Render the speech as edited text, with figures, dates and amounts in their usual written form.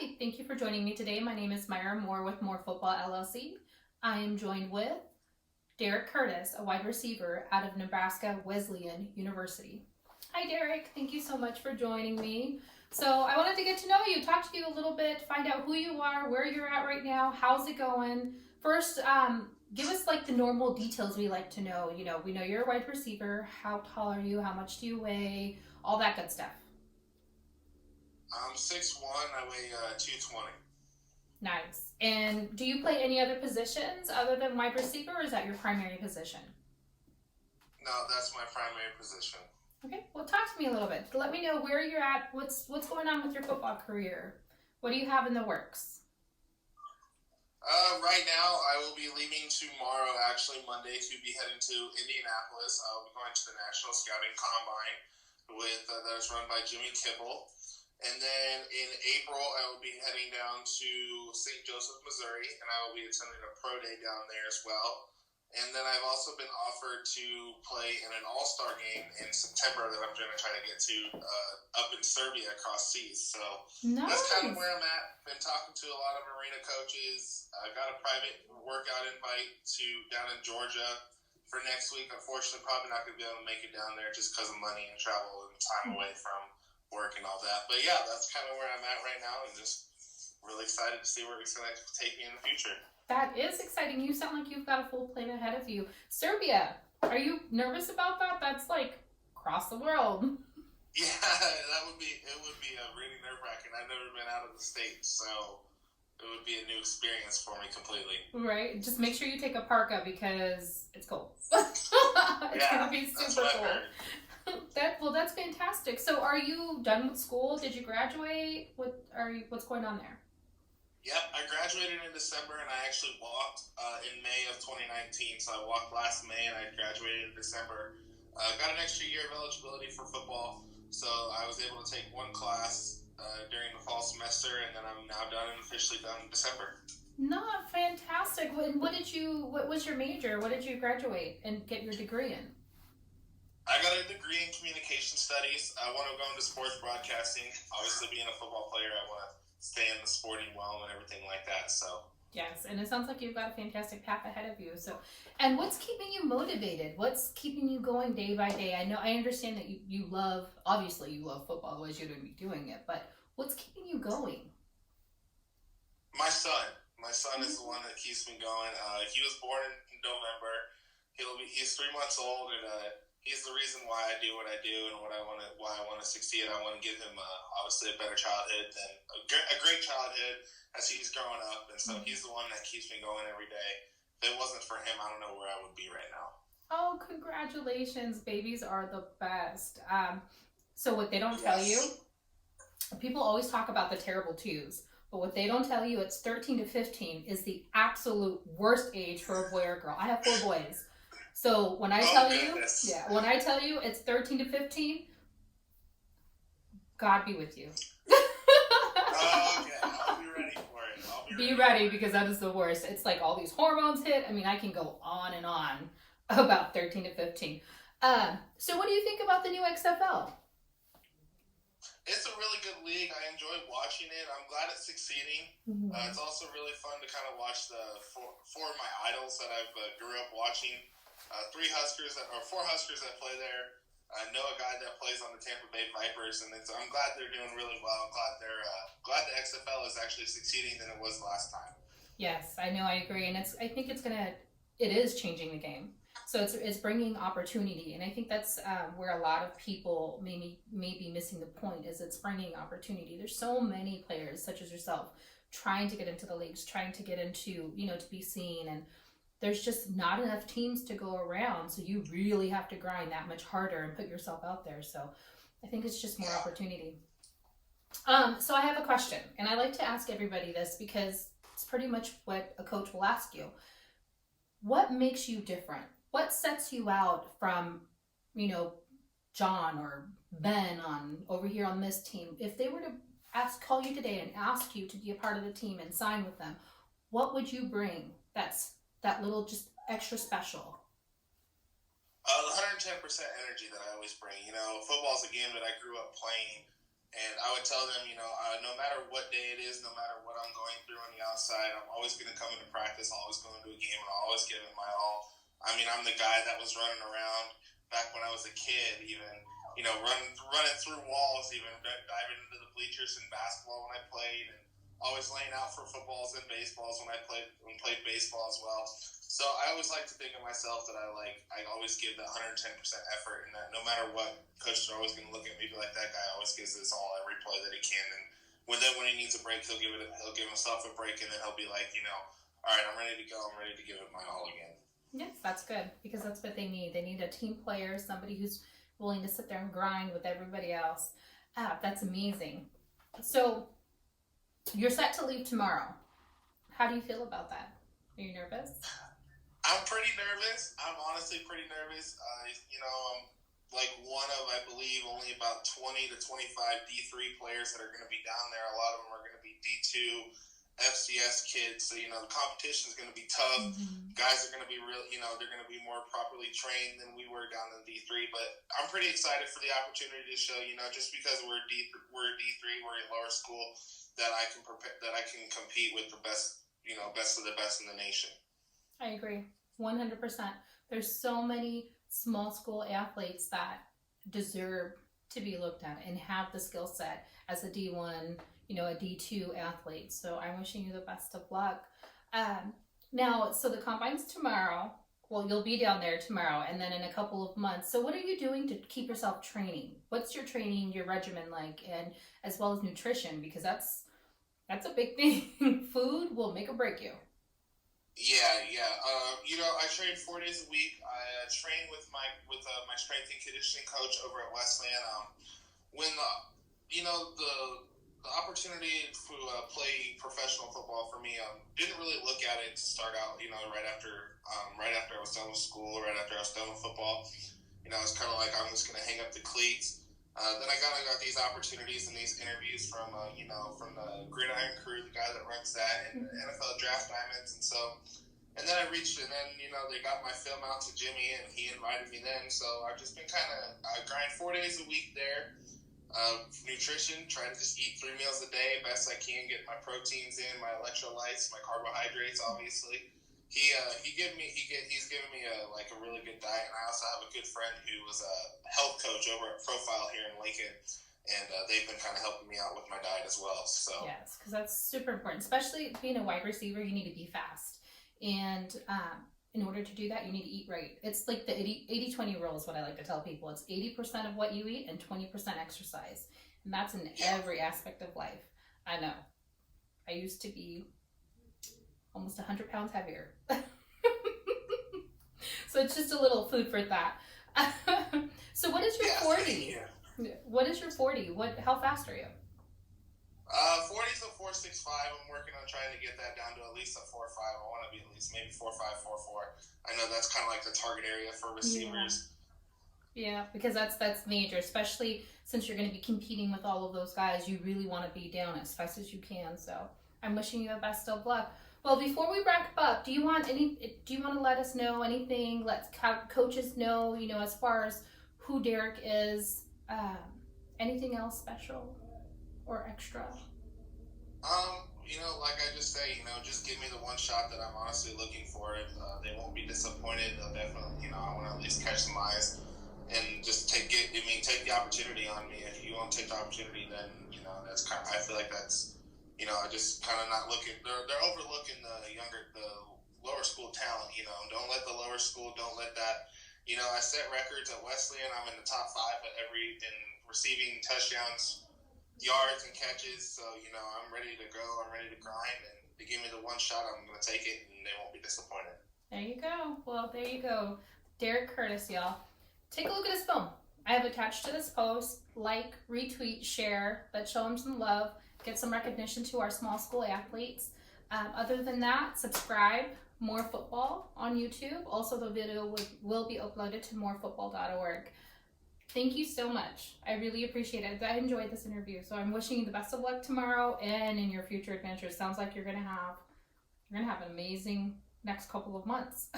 Hi, thank you for joining me today. My name is Myra Moore with More Football LLC. I am joined with Derrick Curtis, a wide receiver out of Nebraska Wesleyan University. Hi, Derrick. Thank you so much for joining me. So I wanted to get to know you, talk to you a little bit, find out who you are, where you're at right now, how's it going. First, give us like the normal details we like to know. You know, we know you're a wide receiver. How tall are you? How much do you weigh? All that good stuff. I'm 6'1", I weigh 220. Nice. And do you play any other positions other than wide receiver, or is that your primary position? No, that's my primary position. Okay, well, talk to me a little bit. Let me know where you're at. What's going on with your football career? What do you have in the works? Right now, I will be leaving tomorrow, actually Monday, to be heading to Indianapolis. I'll be going to the National Scouting Combine that is run by Jimmy Kibble. And then in April, I will be heading down to St. Joseph, Missouri, and I will be attending a pro day down there as well. And then I've also been offered to play in an all-star game in September that I'm going to try to get to up in Serbia across seas. So that's kind of Nice. where I'm at. Been talking to a lot of arena coaches. I got a private workout invite to down in Georgia for next week. Unfortunately, probably not going to be able to make it down there just because of money and travel and time away from work and all that. But yeah, that's kind of where I'm at right now, and just really excited to see where it's going to take me in the future. That is exciting. You sound like you've got a full plane ahead of you. Serbia, are you nervous about that? That's like across the world. Yeah, it would be a really nerve-wracking. I've never been out of the States, so it would be a new experience for me completely. Right? Just make sure you take a parka because it's cold. It's Yeah, gonna be that's super what I cold. heard. That's fantastic. So are you done with school? Did you graduate? What's going on there? Yep, I graduated in December, and I actually walked in May of 2019. So I walked last May, and I graduated in December. Got an extra year of eligibility for football, so I was able to take one class during the fall semester, and then I'm now done and officially done in December. Not fantastic. What was your major? What did you graduate and get your degree in? I got a degree in communication studies. I want to go into sports broadcasting. Obviously, being a football player, I want to stay in the sporting realm and everything like that. So Yes, and it sounds like you've got a fantastic path ahead of you. So, and what's keeping you motivated? What's keeping you going day by day? I understand that you love, obviously you love football, otherwise you wouldn't be doing it, but what's keeping you going? my son is the one that keeps me going. He was born in November. He's 3 months old, and he's the reason why I do what I do and why I want to succeed. I want to give him obviously a better childhood than a great childhood as he's growing up, and so he's the one that keeps me going every day. If it wasn't for him, I don't know where I would be right now. Oh, congratulations. Babies are the best. So what they don't tell you, people always talk about the terrible twos, but what they don't tell you, it's 13 to 15 is the absolute worst age for a boy or girl. I have 4 boys. So when I tell you it's 13 to 15, God be with you. Okay, I'll be ready for it. Be ready because that is the worst. It's like all these hormones hit. I mean, I can go on and on about 13 to 15. So what do you think about the new XFL? It's a really good league. I enjoy watching it. I'm glad it's succeeding. It's also really fun to kind of watch four of my idols that I grew up watching. 4 Huskers that play there. I know a guy that plays on the Tampa Bay Vipers, and I'm glad they're doing really well. I'm glad the XFL is actually succeeding than it was last time. Yes, I know, I agree, and I think it is changing the game. So it's bringing opportunity, and I think that's where a lot of people may be missing the point. Is it's bringing opportunity. There's so many players such as yourself trying to get into the leagues, trying to get into to be seen, and there's just not enough teams to go around. So you really have to grind that much harder and put yourself out there. So I think it's just more opportunity. So I have a question, and I like to ask everybody this because it's pretty much what a coach will ask you. What makes you different? What sets you out from, John or Ben over here on this team? If they were to call you today and ask you to be a part of the team and sign with them, what would you bring that's that little just extra special? The 110% energy that I always bring. Football's a game that I grew up playing, And I would tell them, no matter what day it is, no matter what I'm going through on the outside, I'm always going to come into practice, always going to a game, and I'll always give it my all. I mean, I'm the guy that was running around back when I was a kid, even, running through walls, even diving into the bleachers in basketball when I played, and always laying out for footballs and baseballs when I played baseball as well. So I always like to think of myself that I always give the 110% effort, and that no matter what, coaches are always going to look at me and be like, that guy always gives this all every play that he can. And when he needs a break, he'll give himself a break, and then he'll be like, all right, I'm ready to go. I'm ready to give it my all again. Yes, that's good, because that's what they need. They need a team player, somebody who's willing to sit there and grind with everybody else. That's amazing. So you're set to leave tomorrow. How do you feel about that? Are you nervous? I'm pretty nervous. I'm honestly pretty nervous. I'm like one of, I believe, only about 20 to 25 D3 players that are going to be down there. A lot of them are going to be D2 FCS kids. So, the competition is going to be tough. Mm-hmm. Guys are going to be they're going to be more properly trained than we were down in D3. But I'm pretty excited for the opportunity to show, just because we're D3, we're a lower school, that I can compete with the best, best of the best in the nation. I agree, 100%. There's so many small school athletes that deserve to be looked at and have the skill set as a D1, a D2 athlete. So I'm wishing you the best of luck. Now, so the combine's tomorrow. Well, you'll be down there tomorrow, and then in a couple of months. So what are you doing to keep yourself training? What's your training, your regimen like, and as well as nutrition? Because that's a big thing. Food will make or break you. Yeah. I train 4 days a week. I train with my strength and conditioning coach over at Wesleyan. When the opportunity to play professional football for me, didn't really look at it to start out. Right after I was done with school, right after I was done with football, it's kind of like I'm just going to hang up the cleats. Then I got these opportunities and these interviews from the Gridiron Crew, the guy that runs that, and the NFL Draft Diamonds, and then I reached, and then they got my film out to Jimmy, and he invited me then. So I've just been I grind 4 days a week there. Nutrition, try to just eat 3 meals a day, best I can, get my proteins in, my electrolytes, my carbohydrates, obviously. He's given me a really good diet, and I also have a good friend who was a health coach over at Profile here in Lincoln, and they've been kind of helping me out with my diet as well. So yes, because that's super important, especially being a wide receiver. You need to be fast, and in order to do that, you need to eat right. It's like the 80-20 rule is what I like to tell people. It's 80% of what you eat and 20% exercise, and that's in every aspect of life. I know. I used to be almost 100 pounds heavier. So it's just a little food for thought. So what is your 40? What is your 40? How fast are you? 40's a 4.65. I'm working on trying to get that down to at least a 4.5. I want to be at least maybe 4.5, 4.4. I know that's kind of like the target area for receivers. Yeah, because that's major, especially since you're going to be competing with all of those guys. You really want to be down as fast as you can. So I'm wishing you the best of luck. Well, before we wrap up, do you want to let us know anything? Let coaches know, as far as who Derrick is. Anything else special or extra? Like I just say, just give me the one shot that I'm honestly looking for. They won't be disappointed. They'll definitely, I want to at least catch some eyes and just take the opportunity on me. If you won't take the opportunity, then, that's I feel like that's, just kind of not looking. They're overlooking the lower school talent. Don't let the lower school. Don't let that. I set records at Wesleyan. I'm in the top 5 in receiving touchdowns, yards, and catches. So I'm ready to go. I'm ready to grind, and they give me the one shot, I'm going to take it, and they won't be disappointed. There you go. Well, there you go, Derrick Curtis, y'all. Take a look at his film. I have attached to this post. Like, retweet, share. Let's show him some love. Get some recognition to our small school athletes. Other than that, subscribe. More Football on YouTube. Also, the video will be uploaded to morefootball.org. Thank you so much. I really appreciate it. I enjoyed this interview. So I'm wishing you the best of luck tomorrow and in your future adventures. Sounds like you're gonna have an amazing next couple of months.